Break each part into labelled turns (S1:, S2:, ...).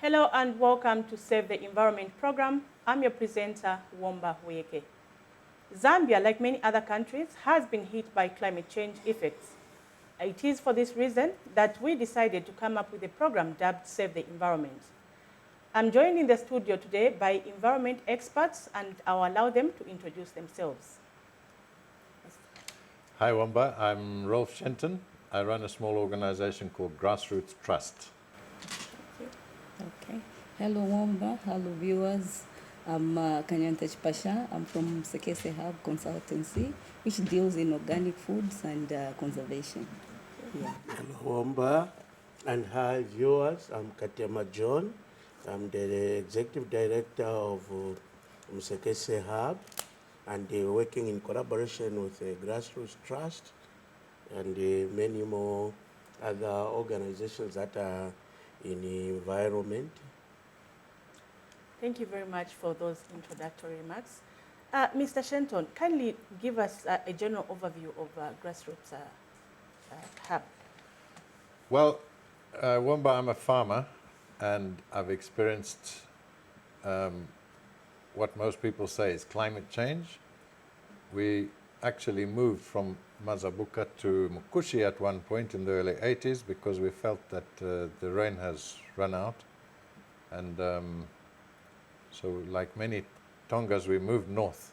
S1: Hello and welcome to Save the Environment program. I'm your presenter, Womba Huyeke. Zambia, like many other countries, has been hit by climate change effects. It is for this reason that we decided to come up with a program dubbed Save the Environment. I'm joined in the studio today by environment experts, and I'll allow them to introduce themselves.
S2: Hi Wamba, I'm Rolf Shenton. I run a small organization called Grassroots Trust.
S3: Okay. Hello Wamba, hello viewers. I'm Kanyanta Chipasha. I'm from Sekese Hub Consultancy, which deals in organic foods and conservation. Yeah.
S4: Hello Wamba, and hi viewers. I'm Katiama John. I'm the Executive Director of Sekese Hub, and working in collaboration with Grassroots Trust and many more other organizations that are in the environment.
S1: Thank you very much for those introductory remarks. Mr. Shenton, kindly give us a general overview of Grassroots Hub.
S2: Well, Wamba, I'm a farmer, and I've experienced what most people say is climate change. We actually moved from Mazabuka to Mukushi at one point in the early 80s because we felt that the rain has run out. And so like many Tongas, we moved north.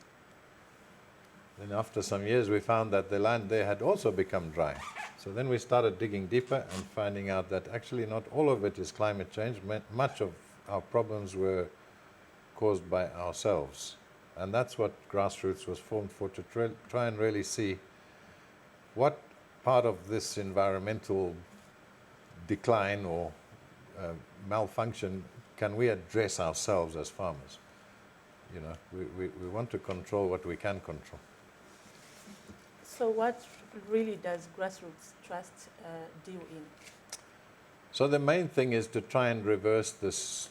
S2: Then after some years, we found that the land there had also become dry. So then we started digging deeper and finding out that actually not all of it is climate change. Much of our problems were caused by ourselves. And that's what Grassroots was formed for, to try and really see what part of this environmental decline or malfunction can we address ourselves as farmers. You know, we want to control what we can control.
S1: So what really does Grassroots Trust deal in?
S2: So the main thing is to try and reverse this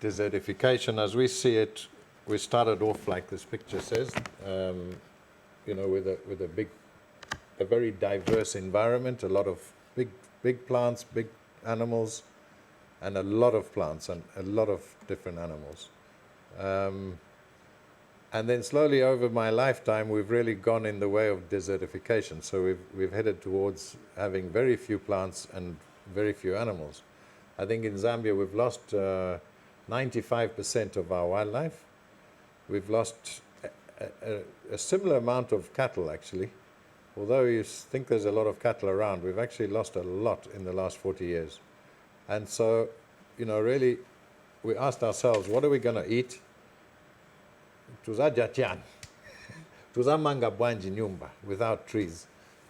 S2: desertification. As we see it, we started off like this picture says, you know, with a very diverse environment, a lot of big plants, big animals, and a lot of plants and a lot of different animals. And then slowly over my lifetime, we've really gone in the way of desertification. So we've headed towards having very few plants and very few animals. I think in Zambia, we've lost 95% of our wildlife. We've lost a similar amount of cattle, actually. Although you think there's a lot of cattle around, we've actually lost a lot in the last 40 years. And so, you know, really, we asked ourselves, what are we going to eat? Tuzajatian, tuzamanga bwanji nyumba without trees,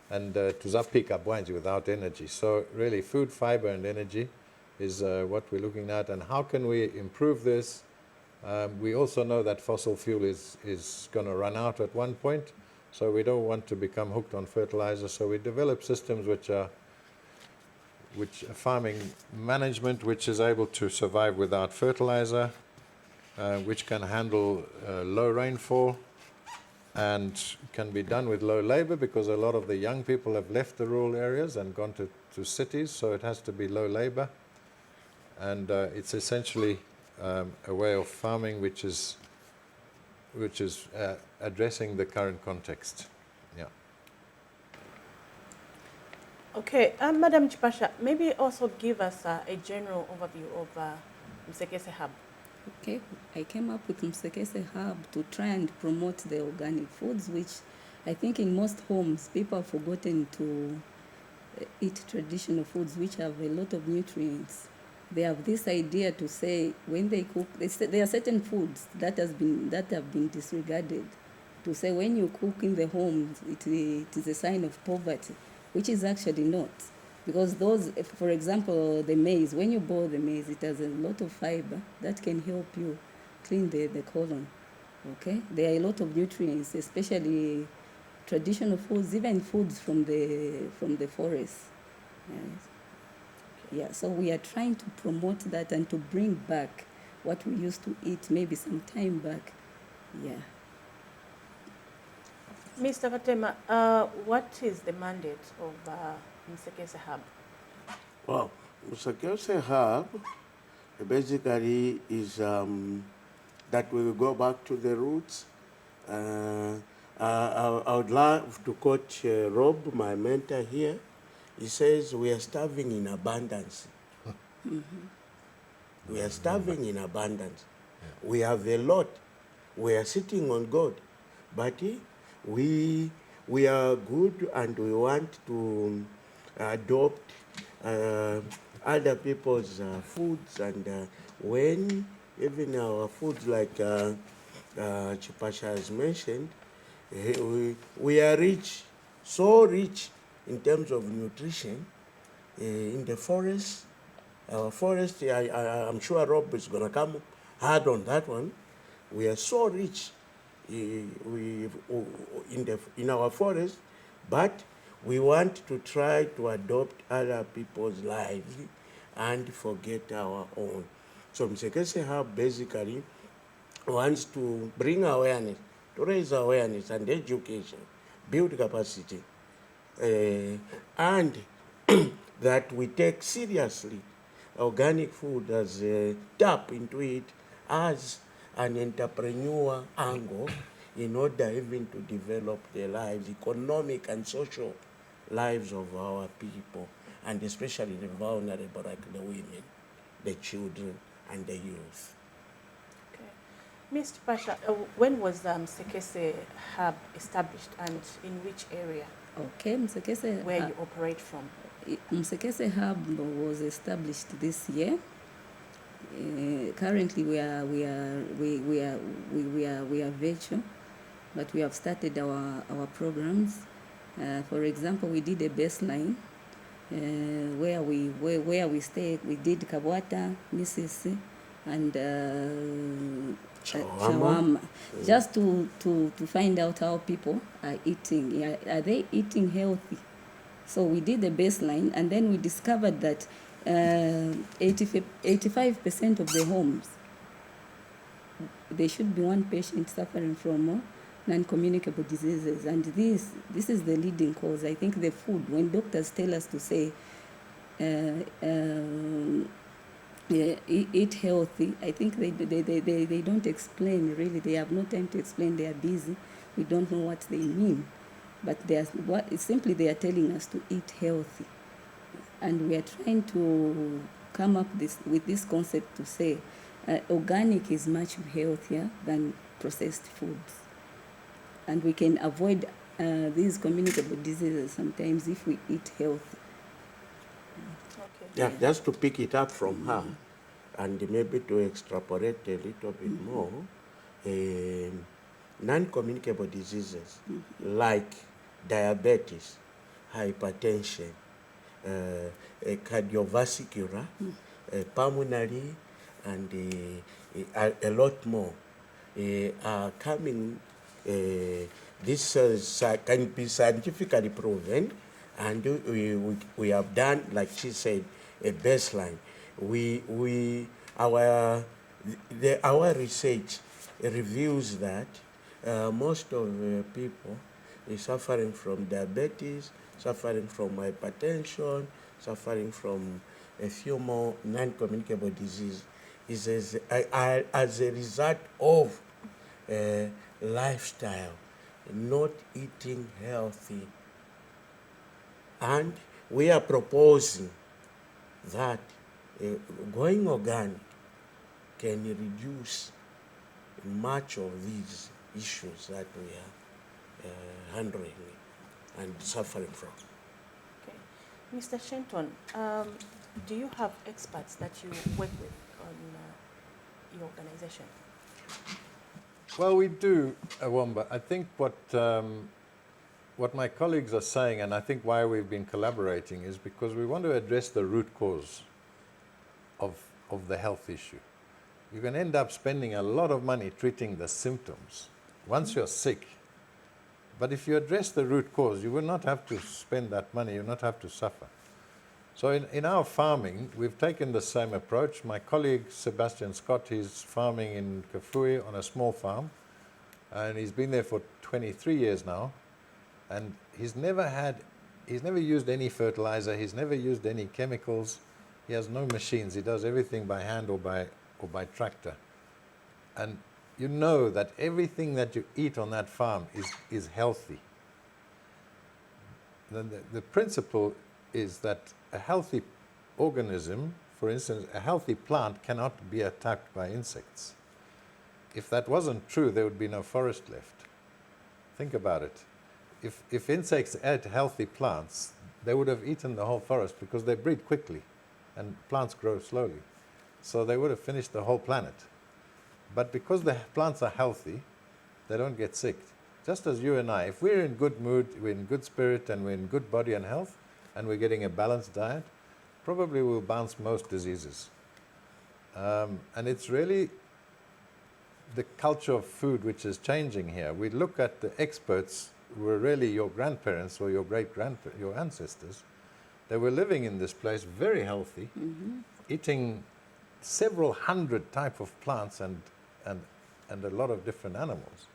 S2: and tuzapika bwanji without energy. So really, food, fiber, and energy is what we're looking at. And how can we improve this? We also know that fossil fuel is going to run out at one point, so we don't want to become hooked on fertilizer. So we develop systems which are farming management, which is able to survive without fertilizer, which can handle low rainfall, and can be done with low labor because a lot of the young people have left the rural areas and gone to cities, so it has to be low labor. And it's essentially a way of farming which is addressing the current context. Yeah.
S1: Okay, Madam Chipasha, maybe also give us a general overview of Sekese Hub.
S3: Okay, I came up with Sekese Hub to try and promote the organic foods, which I think in most homes people have forgotten to eat traditional foods, which have a lot of nutrients. They have this idea to say when they cook, there are certain foods that have been disregarded. To say when you cook in the home, it is a sign of poverty, which is actually not. Because those, for example, the maize, when you boil the maize, it has a lot of fiber that can help you clean the colon. Okay, there are a lot of nutrients, especially traditional foods, even foods from the forest. Yes. Yeah, so we are trying to promote that and to bring back what we used to eat maybe some time back. Yeah.
S1: Mr. Fatema, what is the mandate of Sekese Hub?
S4: Well, Sekese Hub basically is that we will go back to the roots. I would love to quote Rob, my mentor here. He says, we are starving in abundance. We are starving in abundance. We have a lot. We are sitting on God. But we are good and we want to adopt other people's foods. And when even our foods like Chipasha has mentioned, we are rich, so rich in terms of nutrition in the forest. Our forest, I'm sure Rob is going to come hard on that one. We are so rich in our forest, but we want to try to adopt other people's lives and forget our own. So Msekese Hub basically wants to bring awareness, to raise awareness and education, build capacity, and that we take seriously organic food as tap into it as an entrepreneur angle in order even to develop the lives, economic and social lives of our people, and especially the vulnerable like the women, the children, and the youth.
S1: Mr. Pasha, when was Msekese Hub established and in which area
S3: Okay, Msekese,
S1: where you operate from?
S3: Msekese Hub was established this year. Currently, we are virtual, but we have started our programs. For example, we did a baseline where we stay. We did Kabwata, Misisi, and shawarma, just to find out how people are eating. Are they eating healthy? So we did the baseline, and then we discovered that 85% of the homes, there should be one patient suffering from non-communicable diseases, and this is the leading cause. I think the food, when doctors tell us to say eat healthy, I think they don't explain really. They have no time to explain. They are busy. We don't know what they mean, but simply they are telling us to eat healthy, and we are trying to come up with this concept to say organic is much healthier than processed foods, and we can avoid these communicable diseases sometimes if we eat healthy.
S4: Yeah, just to pick it up from her, and maybe to extrapolate a little bit more, non-communicable diseases like diabetes, hypertension, cardiovascular, pulmonary, and a lot more are coming. This can be scientifically proven, and we have done, like she said, a baseline. Our research reveals that most of people is suffering from diabetes, suffering from hypertension, suffering from a few more non-communicable diseases, is as a result of lifestyle, not eating healthy. And we are proposing that going organic can reduce much of these issues that we are handling and suffering from.
S1: Okay. Mr. Shenton, do you have experts that you work with on your organization?
S2: Well, we do, Awamba. I think what my colleagues are saying, and I think why we've been collaborating, is because we want to address the root cause of the health issue. You can end up spending a lot of money treating the symptoms once you're sick. But if you address the root cause, you will not have to spend that money, you will not have to suffer. So in our farming, we've taken the same approach. My colleague, Sebastian Scott, he's farming in Kafui on a small farm, and he's been there for 23 years now, and he's never used any fertilizer, he's never used any chemicals. He has no machines. He does everything by hand or by tractor. And you know that everything that you eat on that farm is healthy. The principle is that a healthy organism, for instance, a healthy plant cannot be attacked by insects. If that wasn't true, there would be no forest left. Think about it. If insects ate healthy plants, they would have eaten the whole forest because they breed quickly and plants grow slowly. So they would have finished the whole planet. But because the plants are healthy, they don't get sick. Just as you and I, if we're in good mood, we're in good spirit, and we're in good body and health, and we're getting a balanced diet, probably we'll bounce most diseases. And it's really the culture of food which is changing here. We look at the experts who were really your grandparents or your great-grandparents, your ancestors. They were living in this place very healthy, eating several hundred types of plants and a lot of different animals.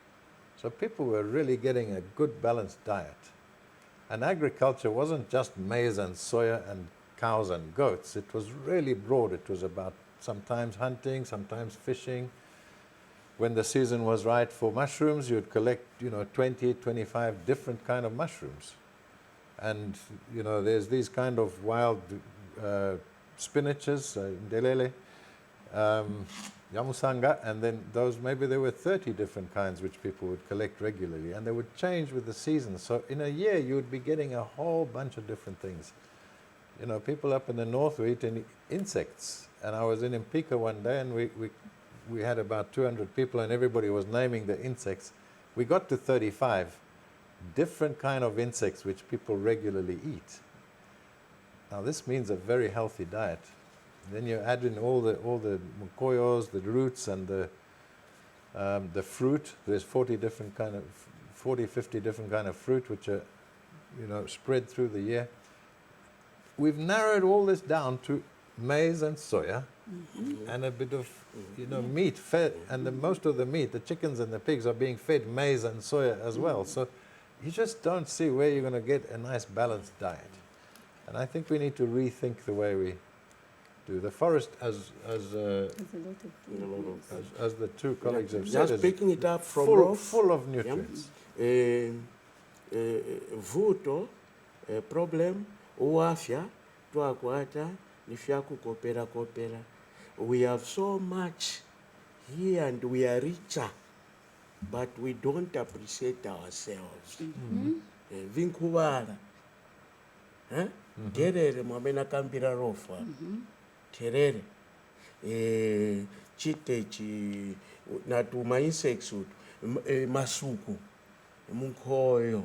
S2: So people were really getting a good balanced diet. And agriculture wasn't just maize and soya and cows and goats. It was really broad. It was about sometimes hunting, sometimes fishing. When the season was right for mushrooms, you'd collect, 20, 25 different kind of mushrooms. And, there's these kind of wild spinaches, ndelele, yamusanga, and then maybe there were 30 different kinds which people would collect regularly, and they would change with the season. So in a year, you would be getting a whole bunch of different things. People up in the north were eating insects, and I was in Mpika one day, and we had about 200 people, and everybody was naming the insects. We got to 35 different kind of insects which people regularly eat. Now this means a very healthy diet. Then you add in all the mukoyos, the roots, and the fruit. There's 50 different kind of fruit which are, spread through the year. We've narrowed all this down to maize and soya, and a bit of, meat fed, and most of the meat, the chickens and the pigs are being fed maize and soya as well. So you just don't see where you're going to get a nice balanced diet. And I think we need to rethink the way we do. The forest, as the two colleagues have said,
S4: just picking it up from
S2: full of nutrients.
S4: Vuto, problem, uafya, tuakwata, nifyaku kopera. We have so much here and we are richer, but we don't appreciate ourselves. Vinkubara. Terere mwamena kambira rofa. Terere. Chitechi natuma insects masuku. Munkoyo.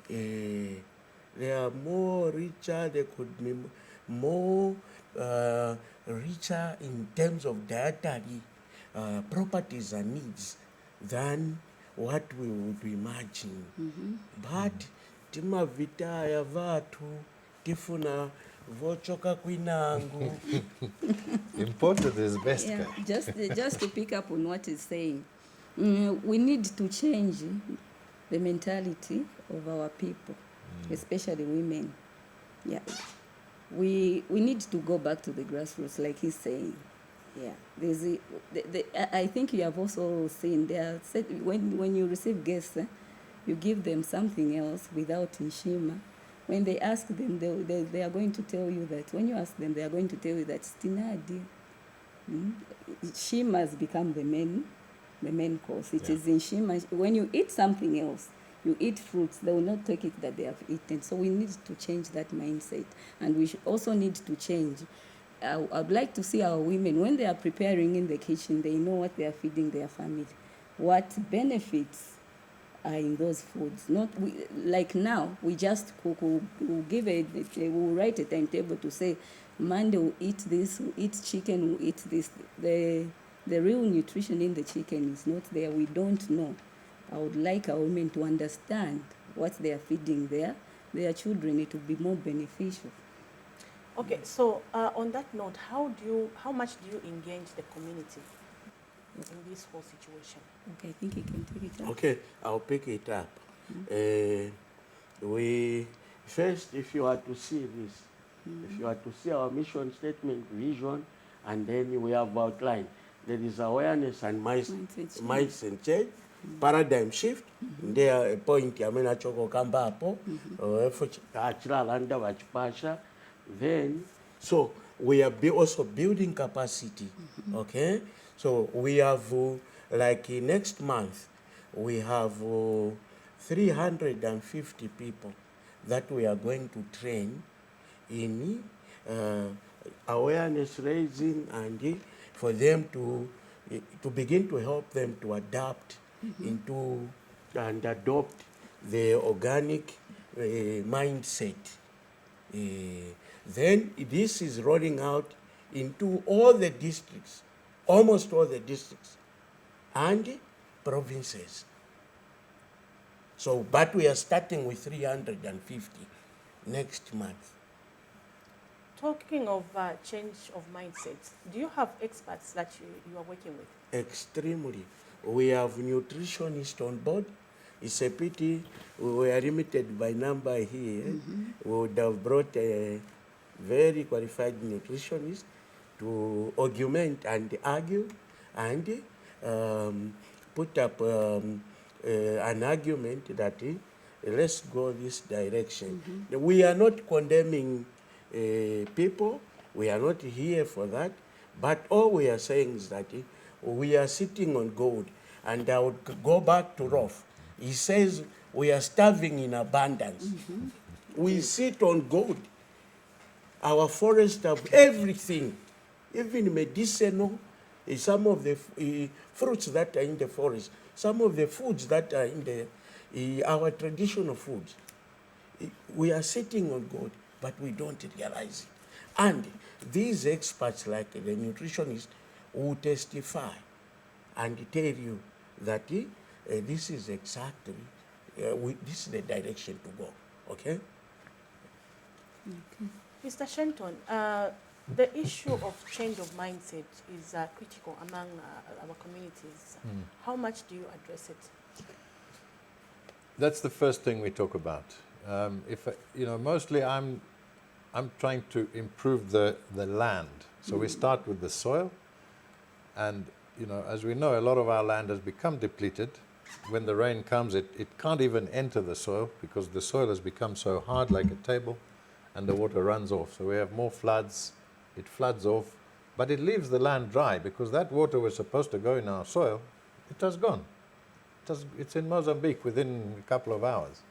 S4: They are more richer, they could be more richer in terms of dietary properties and needs than what we would imagine. But tima vitaya vatu tifuna vochoka kwinangu.
S2: Important is best.
S3: Yeah, just to pick up on what he's saying, we need to change the mentality of our people, especially women. Yeah, we need to go back to the grassroots, like he's saying. Yeah, there's I think you have also seen there when you receive guests, you give them something else without nshima. When they ask them, they are going to tell you that. When you ask them, they are going to tell you that stinadi. Shima has become the main course. It is in shima. When you eat something else, you eat fruits, they will not take it that they have eaten. So we need to change that mindset. And we also need to change. I'd like to see our women, when they are preparing in the kitchen, they know what they are feeding their family. What benefits are in those foods. Like now, we just cook, we'll write a timetable to say, Monday we'll eat this, we'll eat chicken, we'll eat this. The real nutrition in the chicken is not there. We don't know. I would like our women to understand what they are feeding their children. It will be more beneficial.
S1: Okay, so on that note, how much do you engage the community in this whole situation?
S3: Okay, I think you can take it up.
S4: Okay, I'll pick it up. We first, if you are to see this, If you are to see our mission statement, vision, and then we have outlined, there is awareness and mindset change, paradigm shift, there a point yamena choko kamba hapo, achilala nda wachipasha, then, so we are also building capacity, okay? So we have, like next month, we have 350 people that we are going to train in awareness raising and for them to begin to help them to adapt into and adopt the organic mindset. Then this is rolling out into all the districts, almost all the districts and provinces. So, but we are starting with 350 next month.
S1: Talking of change of mindsets, do you have experts that you are working with?
S4: Extremely. We have nutritionists on board. It's a pity we are limited by number here. We would have brought a very qualified nutritionist to augment and argue and put up an argument that let's go this direction. We are not condemning people. We are not here for that. But all we are saying is that we are sitting on gold. And I would go back to Rolf. He says we are starving in abundance. We sit on gold. Our forests have everything, even medicinal, some of the fruits that are in the forest, some of the foods that are in the our traditional foods. We are sitting on gold, but we don't realize it. And these experts, like the nutritionists, will testify and tell you that this is exactly, this is the direction to go, okay?
S1: Mr. Shenton, the issue of change of mindset is critical among our communities. How much do you address it?
S2: That's the first thing we talk about. Mostly I'm trying to improve the land. So we start with the soil, and as we know, a lot of our land has become depleted. When the rain comes, it can't even enter the soil because the soil has become so hard, like a table, and the water runs off. So we have more floods. It floods off, but it leaves the land dry because that water was supposed to go in our soil. It has gone. It's in Mozambique within a couple of hours,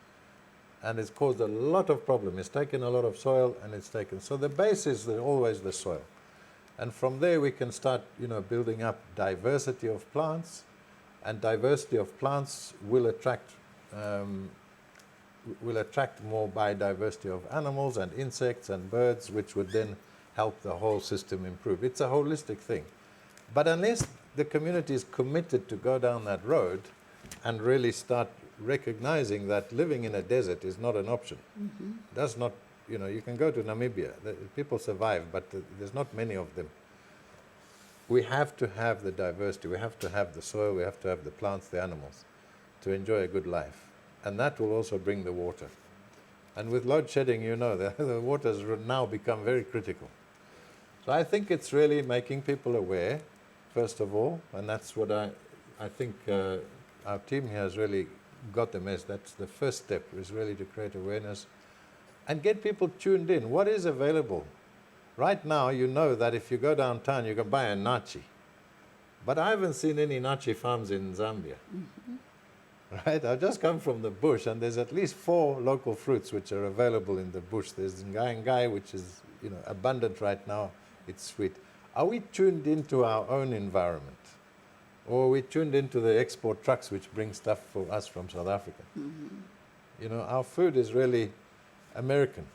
S2: and it's caused a lot of problem. It's taken a lot of soil, and it's taken. So the base is always the soil, and from there we can start, building up diversity of plants, and diversity of plants will attract more biodiversity of animals and insects and birds, which would then help the whole system improve. It's a holistic thing. But unless the community is committed to go down that road and really start recognizing that living in a desert is not an option. That's not, you can go to Namibia. People survive, but there's not many of them. We have to have the diversity. We have to have the soil. We have to have the plants, the animals, to enjoy a good life. And that will also bring the water. And with load shedding, the water has now become very critical. So I think it's really making people aware, first of all, and that's what I think our team here has really got the message. That's the first step, is really to create awareness and get people tuned in. What is available? Right now, you know that if you go downtown, you can buy a nachi. But I haven't seen any nachi farms in Zambia. Right? I've just come from the bush, and there's at least 4 local fruits which are available in the bush. There's ngai, which is abundant right now. It's sweet. Are we tuned into our own environment? Or are we tuned into the export trucks which bring stuff for us from South Africa? Our food is really American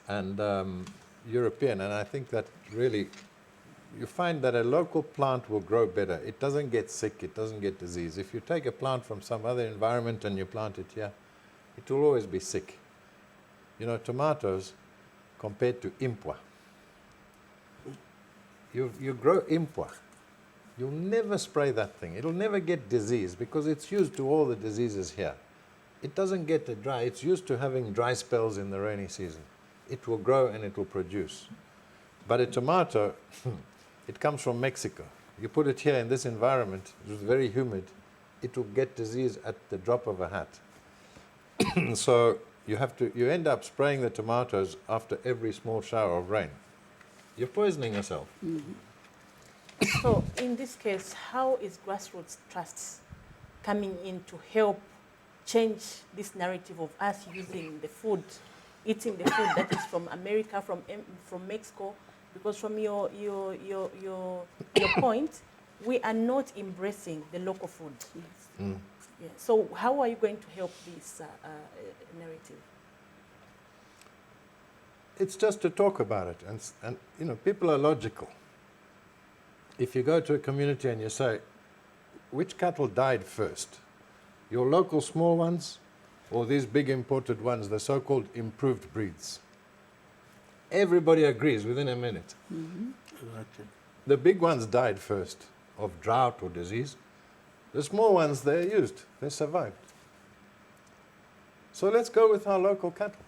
S2: and European, and I think that really you find that a local plant will grow better. It doesn't get sick, it doesn't get disease. If you take a plant from some other environment and you plant it here, it will always be sick. Tomatoes compared to impwa. You grow impwa, you'll never spray that thing. It'll never get disease because it's used to all the diseases here. It doesn't get dry. It's used to having dry spells in the rainy season. it will grow and it will produce. But a tomato, it comes from Mexico. You put it here in this environment, it was very humid, it will get disease at the drop of a hat. So you end up spraying the tomatoes after every small shower of rain. You're poisoning yourself.
S1: So in this case, how is grassroots trusts coming in to help change this narrative of us using the food, eating the food that is from America, from Mexico? Because from your point, we are not embracing the local food.
S3: Yes.
S1: Yeah. So how are you going to help this narrative?
S2: It's just to talk about it, and you know, people are logical. If you go to a community and you say, which cattle died first? Your local small ones or these big imported ones, the so-called improved breeds? Everybody agrees within a minute.
S4: Exactly.
S2: The big ones died first of drought or disease. The small ones, they're used, they survived. So let's go with our local cattle,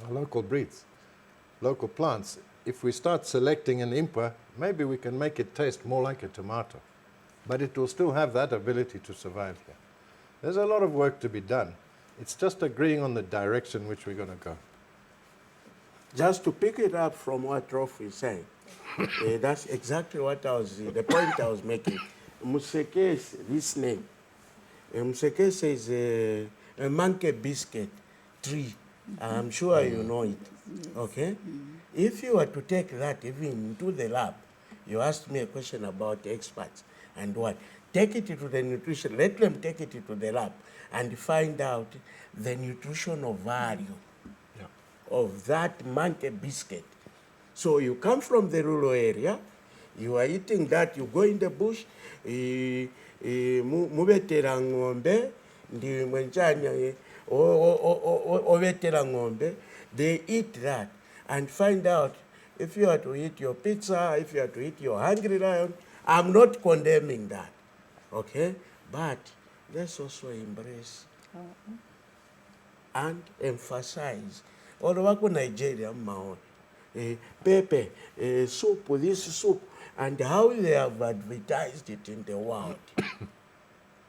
S2: our local breeds, local plants. If we start selecting an impa, maybe we can make it taste more like a tomato, but it will still have that ability to survive here. There's a lot of work to be done. It's just agreeing on the direction which we're going to go.
S4: Just to pick it up from what Rolf is saying, that's exactly what the point I was making. Musekese, this name, Musekese is a monkey biscuit tree. I'm sure you know it. Okay? If you were to take that even into the lab, you asked me a question about experts and what. Take it to the nutrition, let them take it to the lab and find out the nutritional value of that monkey biscuit. So you come from the rural area, you are eating that, you go in the bush, mubetera ng'ombe, ndi mwenchanya obetera ng'ombe, they eat that and find out if you are to eat your pizza, if you are to eat your Hungry Lion. I'm not condemning that, okay? But let's also embrace and emphasize. All over Nigeria, pepe, soup, this soup, and how they have advertised it in the world.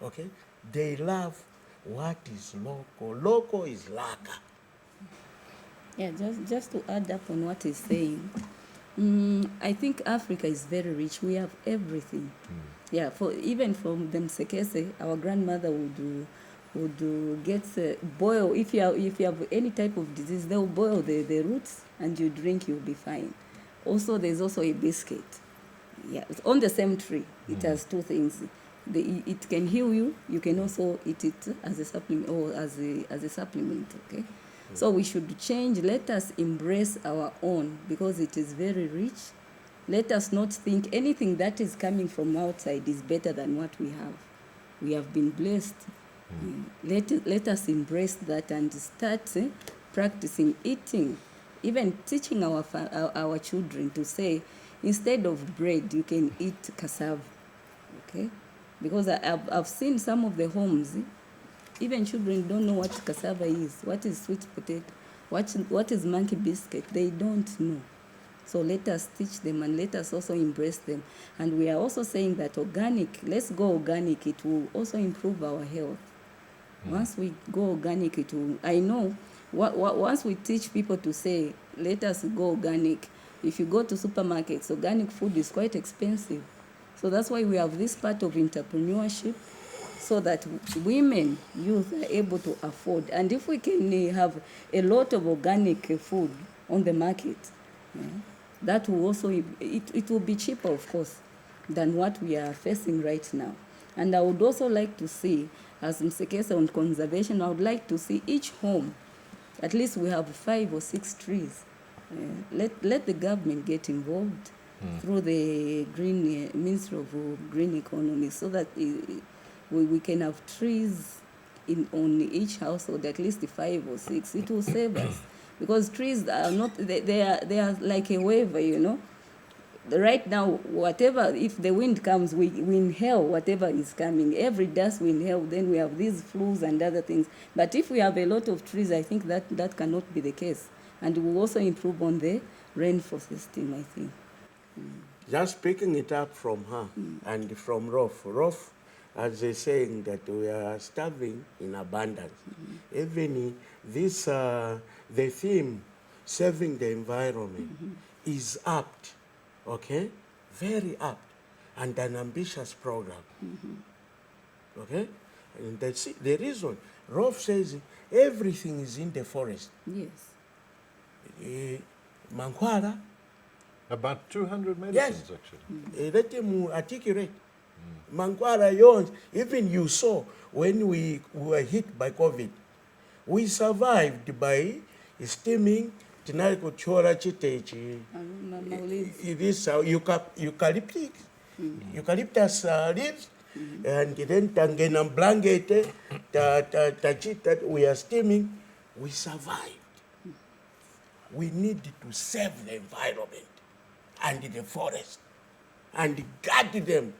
S4: Okay? They love what is local. Local is laka.
S3: Yeah, just to add up on what he's saying, I think Africa is very rich. We have everything. Yeah, even from the Msekese, our grandmother would get boil. If you have any type of disease, they'll boil the roots and you drink, you'll be fine. Also, there's also a biscuit. Yeah, it's on the same tree. It has two things. It can heal you. You can also eat it as a supplement or as a supplement. Okay. So we should change. Let us embrace our own because it is very rich. Let us not think anything that is coming from outside is better than what we have. We have been blessed. Let us embrace that and start practicing eating, even teaching our children to say, instead of bread, you can eat cassava. Okay? Because I've seen some of the homes, even children don't know what cassava is, what is sweet potato, what is monkey biscuit. They don't know. So let us teach them and let us also embrace them. And we are also saying that organic, let's go organic, it will also improve our health. Once we go organic, it will, I know, once we teach people to say, let us go organic, if you go to supermarkets, organic food is quite expensive. So that's why we have this part of entrepreneurship, so that women, youth are able to afford. And if we can have a lot of organic food on the market, that will also, it will be cheaper, of course, than what we are facing right now. And I would also like to see, as Msekese on conservation, I would like to see each home, at least we have 5 or 6 trees. Let the government get involved through the green Ministry of Green Economy, so that we can have trees on each household, at least 5 or 6. It will save us, because trees are not, they are like a waiver, you know. right now, whatever, if the wind comes, we inhale whatever is coming. Every dust we inhale, then we have these flus and other things. But if we have a lot of trees, I think that cannot be the case. And we will also improve on the rainfall system, I think.
S4: Just picking it up from her and from Rolf. Rolf, as they saying that we are starving in abundance. Even this, the theme, saving the environment, is apt, okay? Very apt, and an ambitious program, okay? And that's it. The reason, Rolf says everything is in the forest.
S3: Yes.
S4: Mankwara,
S2: About 200 medicines, actually.
S4: let him articulate. Mankwara yons, even you saw when we were hit by COVID, we survived by steaming tinali kuchora chitechi. This eucalyptus leaves, and then tangena blanket, that we are steaming, we survived. We need to save the environment and the forest and guard them.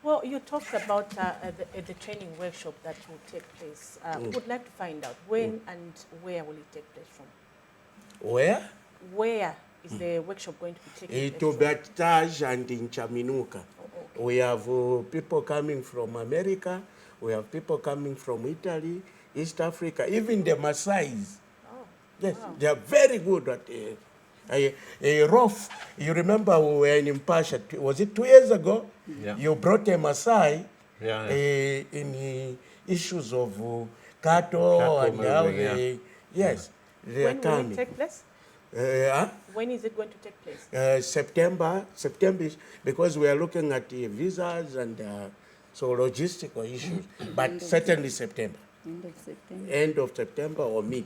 S1: Well, you talked about the training workshop that will take place. Would like to find out when and where will it take place from?
S4: Where?
S1: Where is the workshop going to be taking
S4: It
S1: place
S4: will be
S1: from?
S4: at Taj and in Chaminuka.
S1: Okay.
S4: We have people coming from America. We have people coming from Italy, East Africa, even the Maasais.
S1: Oh,
S4: Yes,
S1: wow.
S4: they are very good at Rolf. You remember we were in Impasha, was it 2 years ago?
S2: Yeah.
S4: You brought a Maasai
S2: Yeah.
S4: in issues of cattle and how
S2: moving,
S4: they, yes, they are
S1: When will
S4: coming.
S1: it take place? When is it going to take place?
S4: September, because we are looking at visas and so logistical issues, but certainly September,
S3: End of September.
S4: end of September or mid,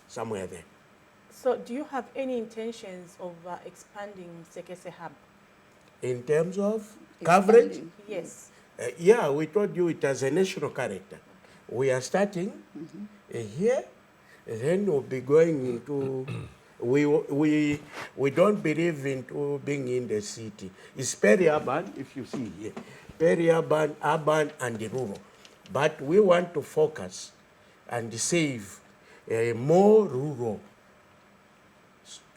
S4: somewhere there.
S1: So do you have any intentions of expanding Sekese Hub?
S4: In terms of coverage,
S3: Expanding.
S1: Yes.
S4: yeah, we told you it has a national character. We are starting here, then we'll be going into. We don't believe into being in the city. It's peri-urban, if you see here, peri-urban, urban, and rural. But we want to focus and save more rural.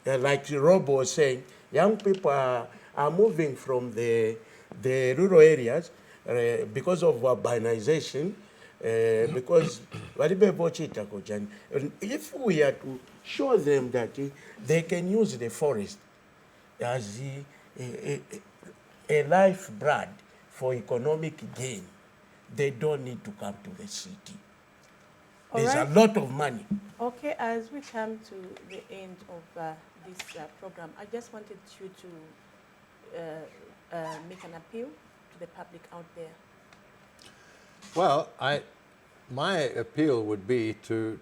S4: Like Rob was saying, young people are moving from the rural areas because of urbanization, because if we are to show them that they can use the forest as a lifeblood for economic gain, they don't need to come to the city.
S1: All
S4: There's
S1: right.
S4: a lot of money.
S1: Okay, as we come to the end of this program, I just wanted you to make an appeal to the public out there.
S2: Well, my appeal would be to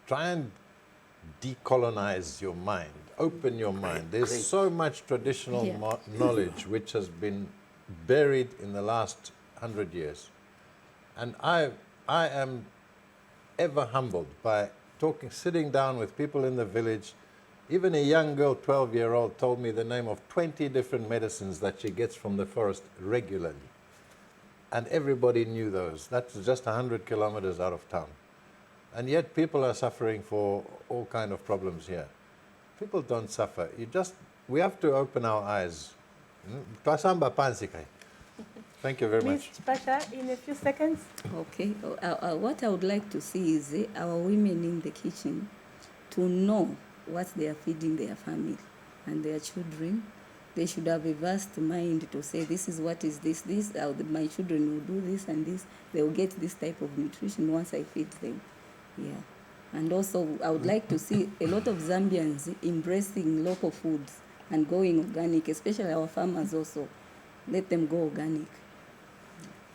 S2: try and decolonize your mind, open your mind. There's
S4: great.
S2: so much traditional
S3: Yeah.
S2: knowledge which has been buried in the last 100 years. And I am ever humbled by sitting down with people in the village. Even a young girl, 12-year-old, told me the name of 20 different medicines that she gets from the forest regularly. And everybody knew those. That's just 100 kilometers out of town. And yet people are suffering for all kind of problems here. People don't suffer. We have to open our eyes. Twasamba pansi kai. Thank you very
S1: Ms.
S2: much.
S1: Chipasha, in a few seconds.
S3: Okay. What I would like to see is our women in the kitchen to know what they are feeding their family and their children. They should have a vast mind to say, this is what is this, my children will do this and this. They will get this type of nutrition once I feed them. Yeah. And also, I would like to see a lot of Zambians embracing local foods and going organic, especially our farmers also. Let them go organic.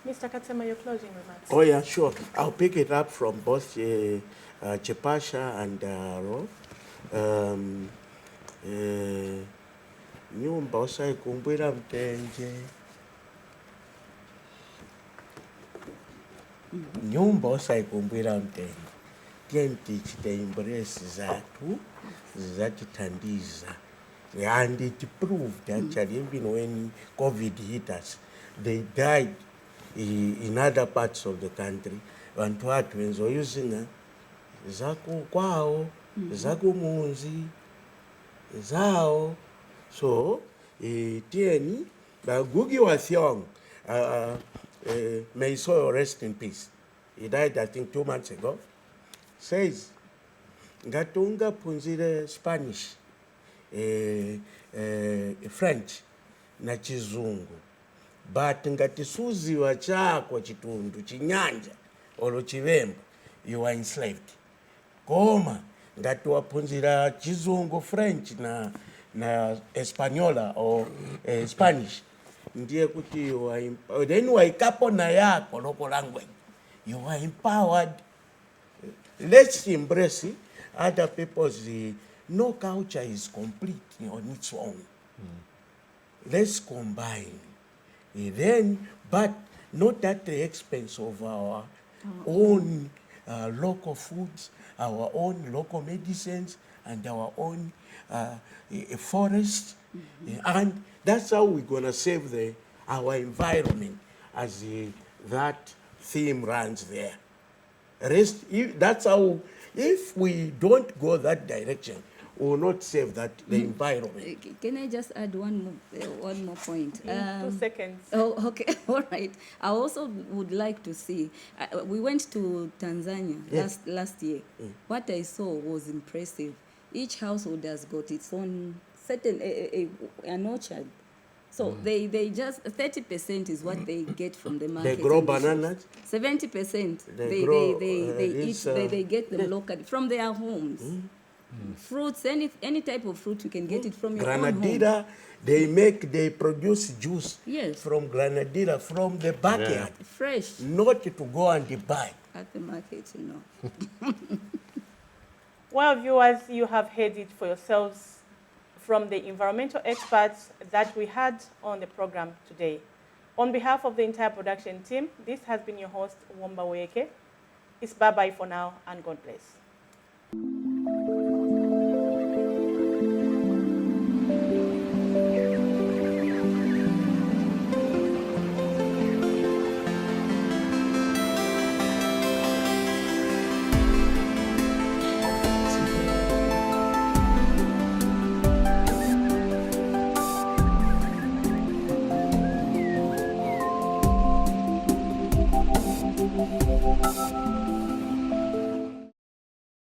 S1: Mr. Katsema, your closing remarks.
S4: Oh yeah, sure. I'll pick it up from both Chipasha and Rolf. Nyumba osaikumbwira mtenje. Nyumba osaikumbwira mtenje. Tenti chita embrace zatu zatithandiza And it proved actually, even when COVID hit us, they died in other parts of the country. Vantu vatu venzoyuzinga zaku kwao, zaku munzi, zao. So, tieni, Gugi Wathiong, may his soul rest in peace. He died, I think, 2 months ago. Says, ngatunga punzire Spanish, French, na Chizungu. But ngatisuziwa chako chitundu, chinyanja, olo chivemba, you are enslaved. Koma, ngatiwapunzira Chizungu, French, na Espanyola or Spanish. Ndiye kuti you are empowered. Then waikapo na yako local language. You are empowered. Let's embrace other people's. No culture is complete on its own. Let's combine. Then, but not at the expense of our own local foods, our own local medicines, and our own forests. And that's how we're going to save our environment, as that theme runs there. That's how, if we don't go that direction, we will not save the environment.
S3: Can I just add one more point?
S1: 2 seconds.
S3: Oh, okay, all right. I also would like to see, we went to Tanzania last year. What I saw was impressive. Each household has got its own certain, an orchard. So they just, 30% is what they get from the market.
S4: They grow bananas?
S3: 70% they get them locally from their homes. Fruits, any type of fruit, you can get it from your own home.
S4: They produce juice
S3: from
S4: granadilla from the backyard.
S3: Fresh.
S4: Not to go and buy.
S3: At the market, you know.
S1: Well, viewers, you have heard it for yourselves from the environmental experts that we had on the program today. On behalf of the entire production team, this has been your host, Womba Weke. It's bye-bye for now, and God bless.